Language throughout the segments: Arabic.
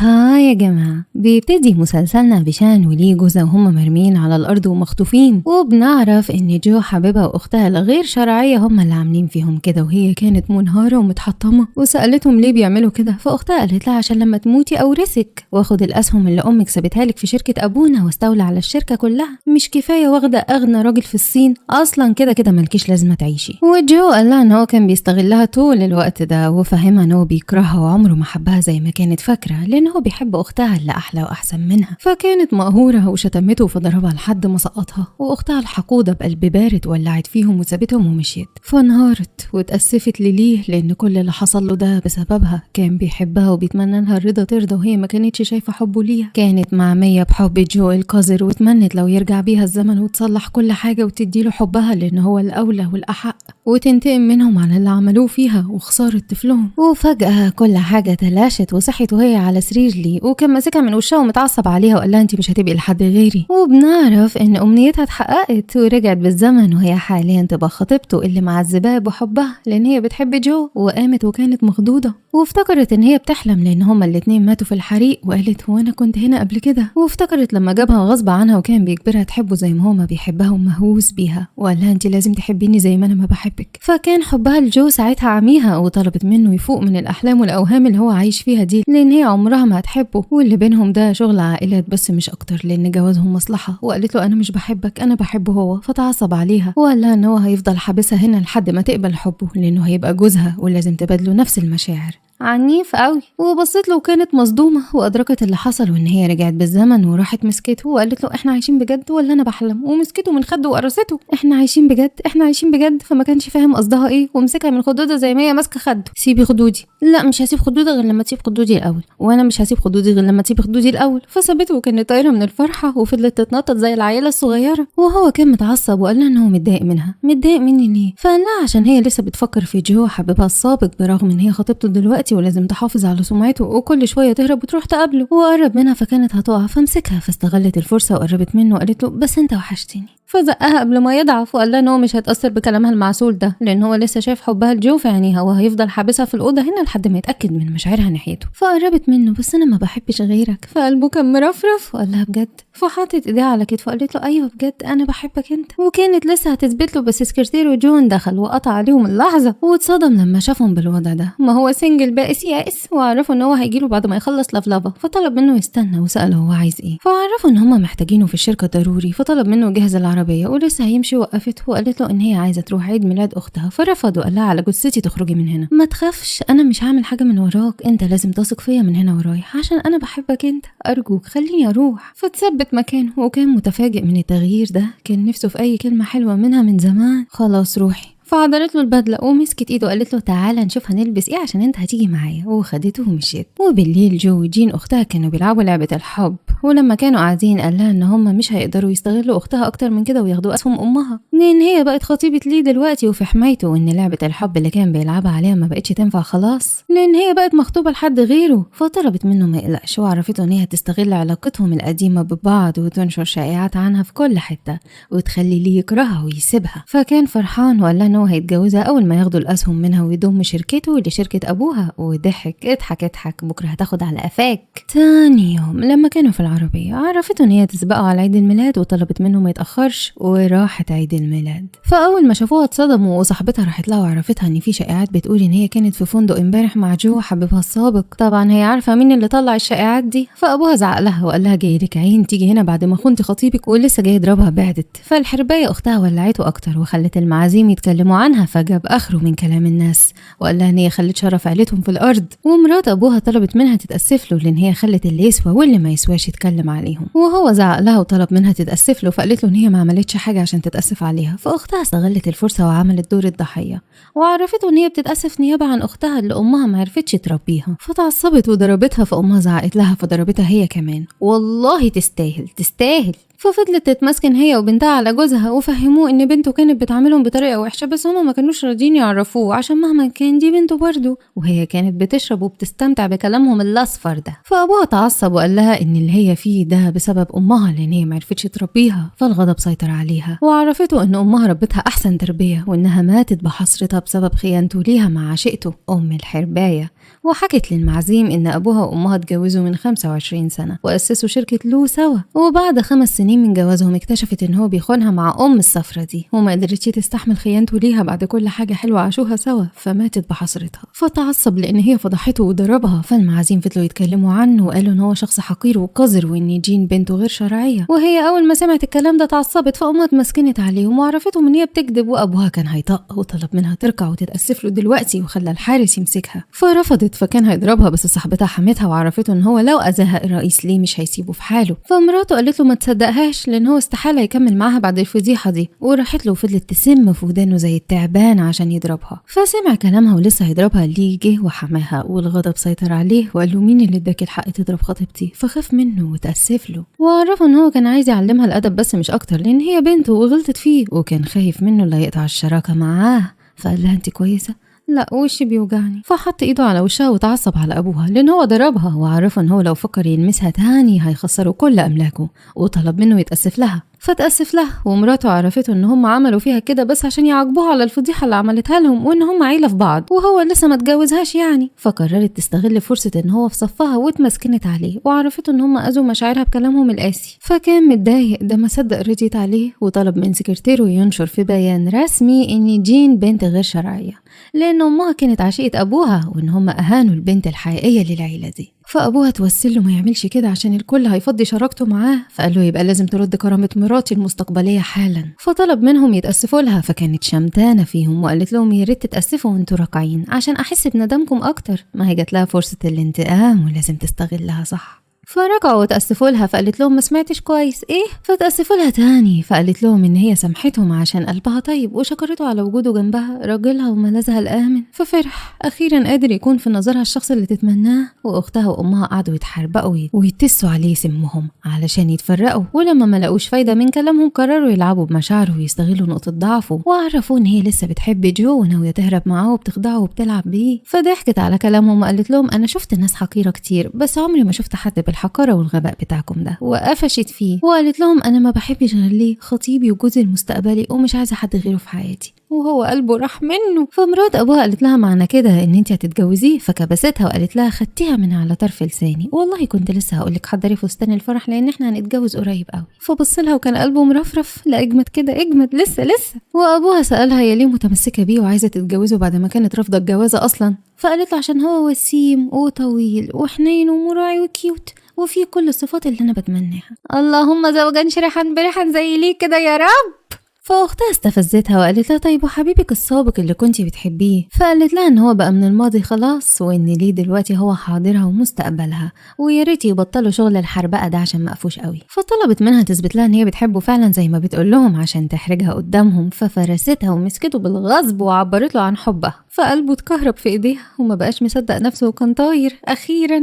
ها يا جماعة، بيبتدي مسلسلنا بشان وليه جوزها وهم مرميين على الأرض ومخطوفين، وبنعرف إن جو حبيبها وأختها الغير شرعية هم اللي عاملين فيهم كده، وهي كانت منهارة ومتحطمة وسألتهم ليه بيعملوا كده، فأختها قالت لها عشان لما تموتي أورثك واخد الأسهم اللي أمك سابتها لك في شركة أبونا واستولى على الشركة كلها، مش كفاية واخدة أغنى راجل في الصين، أصلا كده كده ملكيش لازمة تعيشي. وجو قال لها إن هو كان بيستغلها طول الوقت ده وفهمها إن هو بيكرهها وعمره ما حبها زي ما كانت فاكرة، لأن هو بيحب أختها اللي أحلى وأحسن منها. فكانت مقهورة وشتمته فضربها لحد ما سقطها، وأختها الحقودة بقلب بارد ولعت فيهم وسابتهم ومشيت، فانهارت واتأسفت لليه لأن كل اللي حصل له ده بسببها. كان بيحبها وبيتمنى لها الرضا ترضى وهي ما كانتش شايفة حبه ليها، كانت معمية بحب جو القذر وتمنت لو يرجع بيها الزمن وتصلح كل حاجة وتديله حبها لأن هو الأولى والأحق، وتنتقم منهم على اللي عملوه فيها وخسارة طفلهم. وفجأة كل حاجة تلاشت وصحت وهي على سرير لي، وكان ماسكها من وشها ومتعصب عليها وقال لها انت مش هتبقي لحد غيري. وبنعرف ان امنيتها اتحققت ورجعت بالزمن وهي حاليا تبقى خطيبته اللي معذباه بحبها لان هي بتحب جو، وقامت وكانت مخضوضة وافتكرت ان هي بتحلم لان هما الاتنين ماتوا في الحريق، وقالت هو انا كنت هنا قبل كده. وافتكرت لما جابها غصب عنها وكان بيجبرها تحبه زي ما هو ما بيحبها ومهووس بيها، وقال لها انت لازم تحبيني زي ما انا ما بحبك. فكان حبها لجو ساعتها عميها وطلبت منه يفوق من الاحلام والاوهام اللي هو عايش فيها دي، لان هي عمرها ما هتحبه واللي بينهم ده شغل عائلات بس مش اكتر، لان جوازهم مصلحة. وقالت له انا مش بحبك انا بحبه هو، فتعصب عليها وقال لها ان هو هيفضل حابسها هنا لحد ما تقبل حبه لانه هيبقى جوزها ولازم تبادله نفس المشاعر. عنيف قوي. وبصيت له وكانت مصدومة وأدركت اللي حصل وإن هي رجعت بالزمن وراحت مسكته وقالت له إحنا عايشين بجد ولا أنا بحلم، ومسكته من خده وقرصته إحنا عايشين بجد إحنا عايشين بجد. فما كانش فاهم قصدها إيه ومسكها من خدودها زي ما هي ماسكة خده. سيبي خدودي. لا مش هسيب خدودي غير لما تسيب خدودي الأول، وأنا مش هسيب خدودي غير لما تسيب خدودي الأول. فسابته وكانت طايرة من الفرحة وفضلت تتنطط زي العيلة الصغيرة، وهو كان متعصب وقال لها إن هو متضايق منها. متضايق مني ليه؟ فقال لها عشان هي لسه بتفكر في جو حبيبها السابق برغم إن هي خطيبته دلوقتي ولازم تحافظ على سمعته، وكل شويه تهرب وتروح تقابله. وقرب منها فكانت هتقع فمسكها فاستغلت الفرصه وقربت منه وقالت له بس انت وحشتني. فزقها قبل ما يضعف وقال لها ان هو مش هتاثر بكلامها المعسول ده لان هو لسه شايف حبها لجو في عينيها وهيفضل حابسها في الاوضه هنا لحد ما يتاكد من مشاعرها ناحيته. فقربت منه بس انا ما بحبش غيرك. فقلبه كان مرفرف وقال لها بجد؟ فحطت ايديها على كتفه وقالت له ايوه بجد انا بحبك انت. وكانت لسه هتثبت له بس سكرتيره جون دخل وقطع عليهم اللحظه، واتصدم لما شافهم بالوضع ده. ما هو سنجل بائس يائس، وعرفوا ان هو هيجيله بعد ما يخلص لفلفه، فطلب منه يستنى وساله هو عايز ايه. فعرفوا ان هما محتاجينه في الشركه ضروري، فطلب منه يجهز العربيه ولسه هيمشي وقفته وقالت له ان هي عايزه تروح عيد ميلاد اختها، فرفض وقال لها على جثتي تخرجي من هنا. ما تخافش انا مش هعمل حاجه من وراك، انت لازم تثق فيا من هنا ورايح عشان انا بحبك انت، ارجوك خليني اروح. فتثبت مكانه وكان متفاجئ من التغيير ده، كان نفسه في اي كلمه حلوه منها من زمان. خلاص روحي. فعضلت له البدله ومسكت ايده وقالت له تعالى نشوف هنلبس ايه عشان انت هتيجي معايا، وخدته ومشيت. وبالليل جو وجين اختها كانوا بيلعبوا لعبه الحب، ولما كانوا قاعدين قال لها ان هم مش هيقدروا يستغلوا اختها اكتر من كده وياخدوا اسهم امها، لان هي بقت خطيبه ليه دلوقتي وفي حمايته، وان لعبه الحب اللي كان بيلعبها عليها ما بقتش تنفع خلاص لان هي بقت مخطوبه لحد غيره. فطلبت منه ما يقلقش وعرفته ان هي هتستغل علاقتهم القديمه ببعض وتنشر شائعات عنها في كل حته وتخلي ليه يكرهها ويسيبها. فكان فرحان وقال لها ان هو هيتجوزها اول ما ياخدوا الاسهم منها ويضم شركته لشركه ابوها، وضحك اضحك اضحك بكره هتاخد على قفاك. تاني يوم لما كانوا في العربيه عرفته ان هي تسبقه على عيد الميلاد وطلبت منه ما يتاخرش، وراحت عيد الميلاد. فاول ما شافوها اتصدموا، وصاحبتها راحت لها وعرفتها ان في شائعات بتقول ان هي كانت في فندق امبارح مع جو حبيبها السابق. طبعا هي عارفه مين اللي طلع الشائعات دي، فابوها زعق لها وقال لها جاي لك عين تيجي هنا بعد ما خنتي خطيبك ولسه جاي يضربها بعدت. فالحربايه اختها ولعته اكتر وخلت المعازيم يتكلموا عنها، فجاب اخره من كلام الناس وقال لها ان هي خلت شرف عيلتهم في الارض. ومرات ابوها طلبت منها تتاسف له لان هي خلت اللي يسوى واللي ما يسواش يتكلم عليهم، وهو زعق لها وطلب منها تتاسف له، فقالت له ان هي ما عملتش حاجه عشان تتاسف عليها. فاختها استغلت الفرصه وعملت دور الضحيه وعرفته ان هي بتتاسف نيابه عن اختها اللي امها ما عرفتش تربيها. فتعصبت وضربتها، فامها زعقت لها فضربتها هي كمان. والله تستاهل تستاهل. ففضلت تتمسكن هي وبنتها على جوزها وفهموه ان بنته كانت بتعاملهم بطريقه وحشه، بس هما ما كانوش راضيين يعرفوه عشان مهما كان دي بنته برضه، وهي كانت بتشرب وبتستمتع بكلامهم الاصفر ده. فابوها اتعصب وقال لها ان اللي هي فيه ده بسبب امها، لان هي معرفتش تربيها، فالغضب سيطر عليها وعرفته ان امها ربتها احسن تربيه، وانها ماتت بحسرتها بسبب خيانته ليها مع عشيقته ام الحربايه. وحكت للمعزيم ان ابوها وامها اتجوزوا من 25 سنه واسسوا شركه لو سوا، وبعد 5 سنين من جوازهم اكتشفت ان هو بيخونها مع ام الصفرة دي، وما قدرتش تستحمل خيانته ليها بعد كل حاجه حلوه عاشوها سوا، فماتت بحسرتها. فتعصب لان هي فضحته وضربها. فالمعازيم فضلوا يتكلموا عنه وقالوا ان هو شخص حقير وقذر، وان جين بنته غير شرعيه. وهي اول ما سمعت الكلام ده اتعصبت، فامها اتمسكنت عليهم وعرفتهم ان هي بتكذب، وابوها كان هيطق وطلب منها تركع وتتاسف له دلوقتي، وخلى الحارس يمسكها. فرفضت، فكان هيضربها، بس صاحبتها حمتها وعرفته ان هو لو اذاها الرئيس ليه مش هيسيبه في حاله. فمراته قالت له ما تصدقهاش لان هو استحاله يكمل معاها بعد الفضيحه دي، وراحت له وفضلت تسم في ودانه زي التعبان عشان يضربها. فسمع كلامها ولسه هيضربها ليه جه وحماها، والغضب سيطر عليه وقال له مين اللي اداك الحق تضرب خطيبتي؟ فخاف منه وتاسف له، وعرفه ان هو كان عايز يعلمها الادب بس مش اكتر، لان هي بنته وغلطت فيه، وكان خايف منه لا يقطع الشراكه معاه. فقال لها انت كويسه؟ لا وشي بيوجعني. فحط ايده على وشها وتعصب على ابوها لان هو ضربها، وعرفه ان هو لو فكر يلمسها تاني هيخسروا كل املاكه، وطلب منه يتاسف لها. فتأسف لها، ومراته عرفته ان هم عملوا فيها كده بس عشان يعاقبوها على الفضيحه اللي عملتها لهم، وان هم عيله في بعض وهو لسه ما اتجوزهاش يعني. فقررت تستغل فرصه ان هو في صفها واتمسكنت عليه، وعرفته ان هم اذوا مشاعرها بكلامهم القاسي. فكان متضايق، ده ما صدق رضيت عليه، وطلب من سكرتيره ينشر في بيان رسمي ان جين بنت غير شرعيه، لان امها كانت عشيقه ابوها، وان هم اهانوا البنت الحقيقيه للعيله دي. فابوها توسل له ما يعملش كده عشان الكل هيفضي شراكته معاه، فقال له يبقى لازم ترد كرامه مراتي المستقبليه حالا. فطلب منهم يتاسفوا لها، فكانت شمتانه فيهم وقالت لهم يا ريت تتاسفوا وانتوا راكعين عشان احس بندمكم اكتر، ما هي جات لها فرصه الانتقام ولازم تستغلها صح. فرجعوا وتأسفوا لها، فقالت لهم ما سمعتش كويس ايه؟ فتأسفوا لها تاني، فقالت لهم ان هي سامحتهم عشان قلبها طيب، وشكرته على وجوده جنبها راجلها وملاذها الآمن. ففرح اخيرا قادر يكون في نظرها الشخص اللي تتمناه. واختها وامها قعدوا يتحربقوا ويتسوا عليه سمهم علشان يتفرقوا، ولما ما لقوش فايده من كلامهم قرروا يلعبوا بمشاعره ويستغلوا نقطه ضعفه، وعرفوا ان هي لسه بتحب جو وناويه تهرب معاه وبتخدعه وبتلعب بيه. فضحكت على كلامهم وقالت لهم انا شفت ناس حقيره كتير، بس عمري ما شفت حد الحقارة والغباء بتاعكم ده. وقفشت فيه وقالت لهم انا ما بحبش غير ليه خطيبي وجوزي المستقبلي، ومش عايزه حد غيره في حياتي. وهو قلبه راح منه. فمرات ابوها قالت لها معنى كده ان انت هتتجوزيه؟ فكبستها وقالت لها خدتيها من على طرف لساني، والله كنت لسه هقول لك حضري فستان الفرح لان احنا هنتجوز قريب قوي. فبص لها وكان قلبه مرفرف، لا اجمد كده اجمد لسه. وابوها سالها هي ليه متمسكه بيه وعايزه تتجوزه بعد ما كانت رافضه الجوازه اصلا؟ فقالت له عشان هو وسيم وطويل وحنين ومراعي وكيوت وفي كل الصفات اللي انا بتمناها. اللهم زوجا شرحا برحا زي ليه كده يا رب. فاختها استفزتها وقالت لها طيب وحبيبك السابق اللي كنتي بتحبيه؟ فقالت لها ان هو بقى من الماضي خلاص، وان ليه دلوقتي هو حاضرها ومستقبلها، ويا ريت يبطلوا شغل الحربقه ده عشان مقفوش قوي. فطلبت منها تثبت لها ان هي بتحبه فعلا زي ما بتقول لهم عشان تحرجها قدامهم. ففرستها ومسكته بالغصب وعبرت له عن حبها، فقلبه اتكهرب في ايديها وما بقاش مصدق نفسه وكان طاير. اخيرا.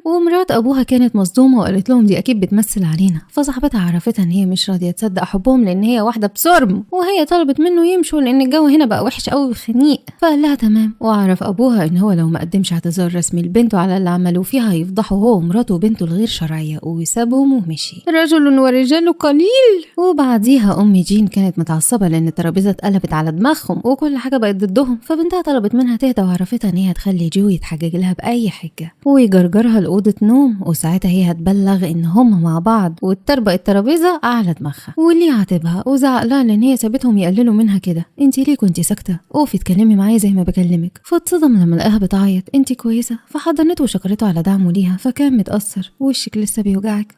ومرات ابوها كانت مصدومه وقالت لهم دي اكيد بتمثل علينا. فصاحبتها عرفتها ان هي مش راضيه تصدق حبهم لان هي واحده بصرم، وهي طلبت منه يمشوا لان الجو هنا بقى وحش قوي وخنيق. فقال لها تمام، وعرف ابوها ان هو لو ما قدمش اعتذار رسمي لبنته على اللي عملوه فيها هيفضحوا هو ومراته وبنته الغير شرعيه، وسابهم ومشي. رجل ورجال قليل. وبعديها ام جين كانت متعصبه لان الترابيزه اتقلبت على دماغهم وكل حاجه بقت ضدهم. فبنتها طلبت منها تهدى وعرفتها ان هي تخلي جو يتحجج لها باي حجه ويجرجرها لاوضه نوم، وساعتها هي هتبلغ ان هم مع بعض وتطربق الترابيزه على دماغها. واللي عاتبها وزعق لها لان هي سابتهم يقللوا منها كده. انتي ليه كنتي ساكته؟ اوفي اتكلمي معايا زي ما بكلمك. فاتصدم لما لقاها بتعيط. انتي كويسه؟ فحضنته وشكرته على دعمه ليها، فكان متاثر. وشك لسه بيوجعك؟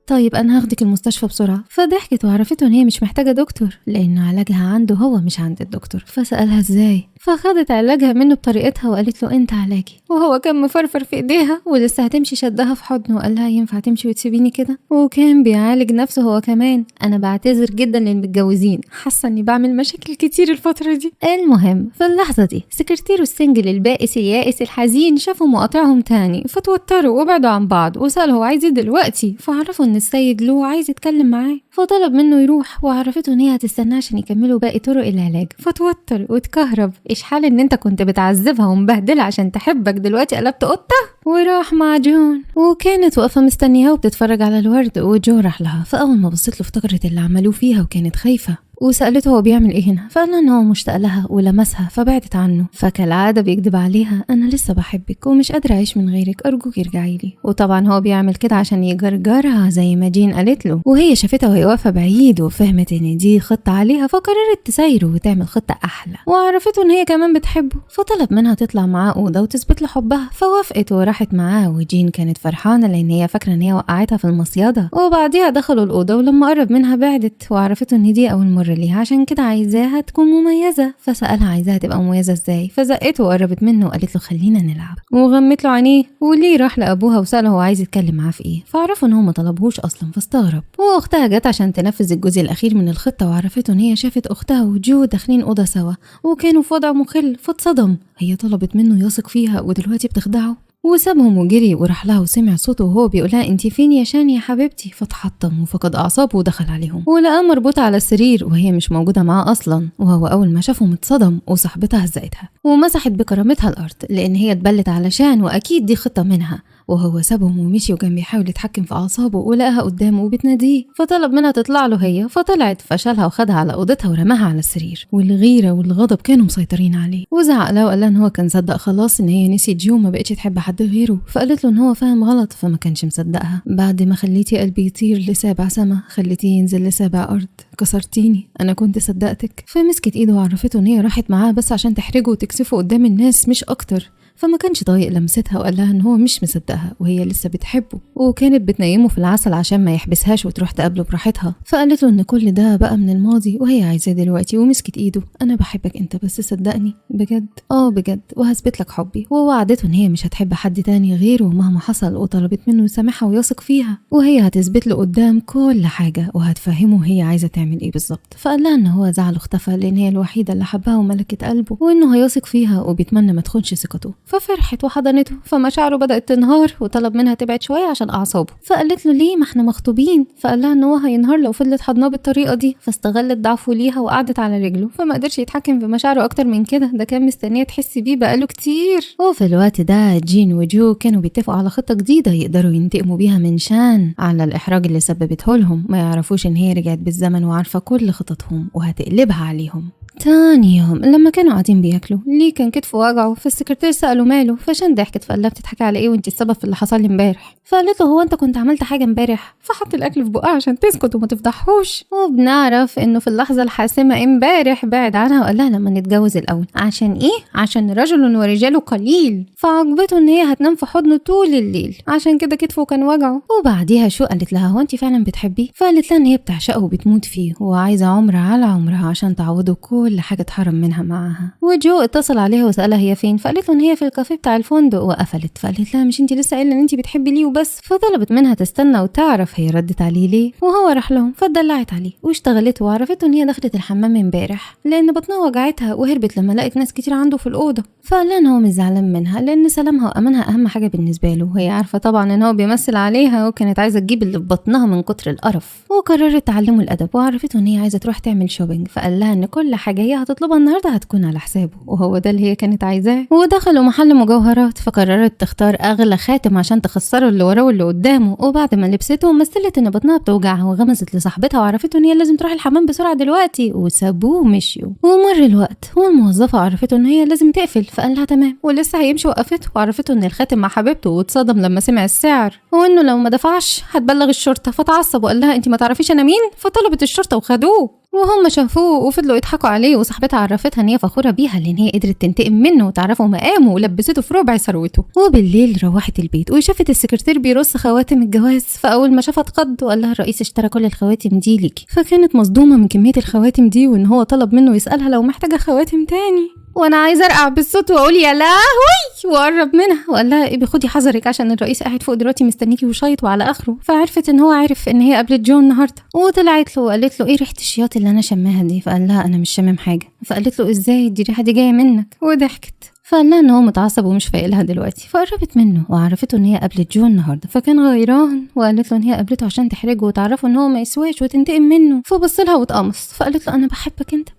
طيب انا هاخدك المستشفى بسرعه. فضحكت وعرفته ان هي مش محتاجه دكتور لان علاجها عنده هو مش عند الدكتور. فسالها ازاي؟ فخدت علاجها منه بطريقتها وقالت له انت علاجي، وهو كان مفرفر في ايديها ولسه هتمشي شدها في حضنه وقال لها ينفع تمشي وتسيبيني كده، وكان بيعالج نفسه هو كمان. انا بعتذر جدا للمتجوزين، حاسه اني بعمل مشاكل كتير الفتره دي. المهم في اللحظه دي سكرتيره السنجل البائس اليائس الحزين شافوا مقاطعهم تاني فتوتروا وبعدوا عن بعض، وسأله هو عايز ايه دلوقتي، فعرفوا ان السيد له عايز يتكلم معاه، فطلب منه يروح، وعرفته ان هي هتستناه عشان يكملوا باقي طرق العلاج. فتوتر واتكهرب، ايش حال ان انت كنت بتعذبها ومبهدلها عشان تحبك دلوقتي قلبت قطه؟ وراح مع جون، وكانت واقفه مستنياه وبتتفرج على الورد، وجو راح لها، فاول ما بصت له افتكرت اللي عملوه فيها وكانت خايفه، وسألته هو بيعمل ايه هنا، فقال ان هو مشتاق لها ولمسها فبعدت عنه، فكالعادة بيكذب عليها انا لسه بحبك ومش قادرة اعيش من غيرك، ارجوك ارجعي لي. وطبعا هو بيعمل كده عشان يجرجرها زي ما جين قالت له، وهي شافتها وهي واقفة بعيد وفهمت ان دي خطة عليها، فقررت تسايره وتعمل خطة احلى، وعرفته ان هي كمان بتحبه، فطلب منها تطلع معاه اوضة وتثبت له حبها، فوافقت وراحت معاه. وجين كانت فرحانة لان هي فاكرة ان هي وقعتها في المصيدة، وبعديها دخلوا الأوضة ولما قرب منها بعدت، وعرفته ان دي اول مرة ليها عشان كده عايزاها تكون مميزة، فسألها عايزاها تبقى مميزة ازاي، فزقته وقربت منه وقالت له خلينا نلعب، وغمت له عينيه. وليه راح لأبوها وسأله هو عايز يتكلم معاه في ايه، فعرفوا ان هو ما طلبهوش اصلا فاستغرب. واختها جت عشان تنفذ الجزء الاخير من الخطة، وعرفته ان هي شافت اختها وجو داخلين أوضة سوا وكانوا في وضع مخل، فاتصدم، هي طلبت منه يثق فيها ودلوقتي بتخدعه، وسابهم وجري وراح لها وسمع صوته وهو بيقولها انتي فين يا شان يا حبيبتي، فتحطم وفقد اعصابه ودخل عليهم ولقاه مربوطه على السرير وهي مش موجوده معاه اصلا، وهو اول ما شافهم اتصدم، وصاحبتها هزقتها ومسحت بكرامتها الارض لان هي اتبلت على شان واكيد دي خطه منها، وهو سابهم ومشي وكان بيحاول يتحكم في اعصابه، ولقاها قدامه وبتناديه، فطلب منها تطلع له هي، فطلعت فشلها وخدها على اوضتها ورماها على السرير، والغيره والغضب كانوا مسيطرين عليه، وزعق لها وقال لها ان هو كان صدق خلاص ان هي نسيت جو ما بقتش تحب حد غيره، فقالت له ان هو فاهم غلط، فما كانش مصدقها. بعد ما خليتي قلبي يطير ل7 سما خليتيه ينزل ل7 ارض، كسرتيني، انا كنت صدقتك. فمسكت ايده وعرفته ان هي راحت معاه بس عشان تحرجه وتكسفه قدام الناس مش اكتر، فما كانش طايق لمستها وقال لها ان هو مش مصدقها وهي لسه بتحبه، وكانت بتنيمه في العسل عشان ما يحبسهاش وتروح تقابله براحتها، فقالت له ان كل ده بقى من الماضي وهي عايزاه دلوقتي، ومسكت ايده انا بحبك انت بس صدقني بجد، بجد، وهثبت لك حبي، ووعدته ان هي مش هتحب حد تاني غيره مهما حصل، وطلبت منه يسامحها ويثق فيها، وهي هتثبت له قدام كل حاجه وهتفهمه هي عايزه تعمل ايه بالظبط. فقال لها ان هو زعل واختفى لان هي الوحيده اللي حبها وملكت قلبه، وانه هيثق فيها وبيتمنى ما تخونش ثقته، ففرحت وحضنته، فمشاعره بدأت تنهار وطلب منها تبعد شوية عشان أعصابه، فقالت له ليه ما احنا مخطوبين، فقال لها ان هو هينهار لو فضلت حضناه بالطريقة دي، فاستغلت ضعفه ليها وقعدت على رجله، فما قدرش يتحكم في مشاعره أكتر من كده، ده كان مستنية تحس بيه بقاله كتير. وفي الوقت ده جين وجو كانوا بيتفقوا على خطة جديدة يقدروا ينتقموا بيها من شان على الإحراج اللي سببته لهم، ما يعرفوش ان هي رجعت بالزمن وعارفة كل خططهم وهتقلبها عليهم. تاني يوم لما كانوا قاعدين بياكلوا ليه كان كتفه وجعه، فالسكرتير سأله ماله، فشان ضحكت فقال لها بتضحكي على ايه وانت السبب في اللي حصل لي امبارح، فقالت له هو انت كنت عملت حاجه امبارح، فحط الاكل في بقها عشان تسكت وما تفضحوش. وبنعرف انه في اللحظه الحاسمه امبارح بعد عنها وقال لها لما نتجوز الاول، عشان ايه، عشان رجل ورجاله قليل، فعجبته ان هي هتنام في حضنه طول الليل عشان كده كتفه كان وجعه. وبعديها شو قالت لها هو انت فعلا بتحبيه، فقالت لها ان هي بتعشقه وبتموت فيه وعايزه عمر على عمرها عشان تعوضه كل حاجه اتحرم منها معاها. وجو اتصل عليها وسالها هي فين، فقالت له ان هي في الكافيه بتاع الفندق وقفلت، فقالت لها مش انت لسه قايله ان انت بتحبي ليه وبس، فطلبت منها تستنى وتعرف هي ردت عليه ليه، وهو راح لهم فدلعت عليه واشتغلته، وعرفته ان هي دخلت الحمام امبارح لان بطنها وجعتها وهربت لما لقت ناس كتير عنده في الاوضه، فقال لها ان هو مش زعلان منها لان سلامها وامانها اهم حاجه بالنسبه له، وهي عارفه طبعا ان هو بيمثل عليها وكانت عايزه تجيب اللي في بطنها من كتر القرف، وقررت تعلمه الادب، وعرفته ان هي عايزه تروح تعمل شوبينج، فقال لها ان كل حاجه هي هتطلبها النهارده هتكون على حسابه، وهو ده اللي هي كانت عايزاه. ودخلوا محل مجوهرات فقررت تختار اغلى خاتم عشان تخسره اللي وراه واللي قدامه، وبعد ما لبسته مثلت ان بطنها بتوجعها وغمزت لصاحبتها وعرفته ان هي لازم تروح الحمام بسرعه دلوقتي، وسابوه ومشيوا. ومر الوقت والموظفه عرفته ان هي لازم تقفل، فقال لها تمام، ولسه هيمشي وقفته وعرفته ان الخاتم مع حبيبته، واتصدم لما سمع السعر وانه لو ما دفعش هتبلغ الشرطه، فتعصب وقال لها انت ما تعرفيش انا مين، فطلبت الشرطه وخدوه، وهم شافوه وفضلوا يضحكوا عليه، وصاحبتها عرفتها ان هي فخوره بيها لان هي قدرت تنتقم منه وتعرفه مقامه ولبسته في ربع ثروته. وبالليل روحت البيت وشافت السكرتير بيرص خواتم الجواز، فاول ما شافها اتخض وقال لها الرئيس اشترى كل الخواتم دي ليكي، فكانت مصدومه من كميه الخواتم دي وان هو طلب منه يسالها لو محتاجه خواتم تاني. وانا عايزه ارقع بالصوت واقول يا لهوي واقرب منها وقال لها ايه خدي حذرك عشان الرئيس قاعد فوق دلوقتي مستنيكي وشايط وعلى اخره. فعرفت ان هو عارف ان هي قابلت جو النهارده وطلعت له وقالت له ايه ريحه الشياط اللي انا شماها دي؟ فقال لها انا مش شامم حاجه. فقالت له ازاي دي الريحه دي جايه منك؟ وضحكت. فقال لها ان هو متعصب ومش فايق لها دلوقتي. فقربت منه وعرفته ان هي قابلت جو النهارده فكان غيران وقالت له ان هي قابلته عشان تحرجه وتعرفه ان هو ما يسواش وتنتقم منه. فبص لها واتقمص فقالت له انا بحبك انت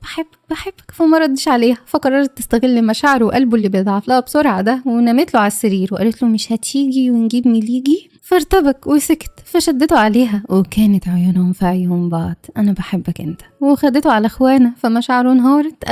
بحبك. فما ردش عليها فقررت تستغل مشاعره وقلبه اللي بيضعف لها بسرعه ده ونامت له على السرير وقالت له مش هتيجي ونجيب مليجي؟ فارتبك وسكت. فشدته عليها وكانت عيونهم في عيون بعض. انا بحبك انت. وخدته على اخوانه فمشاعره انهارت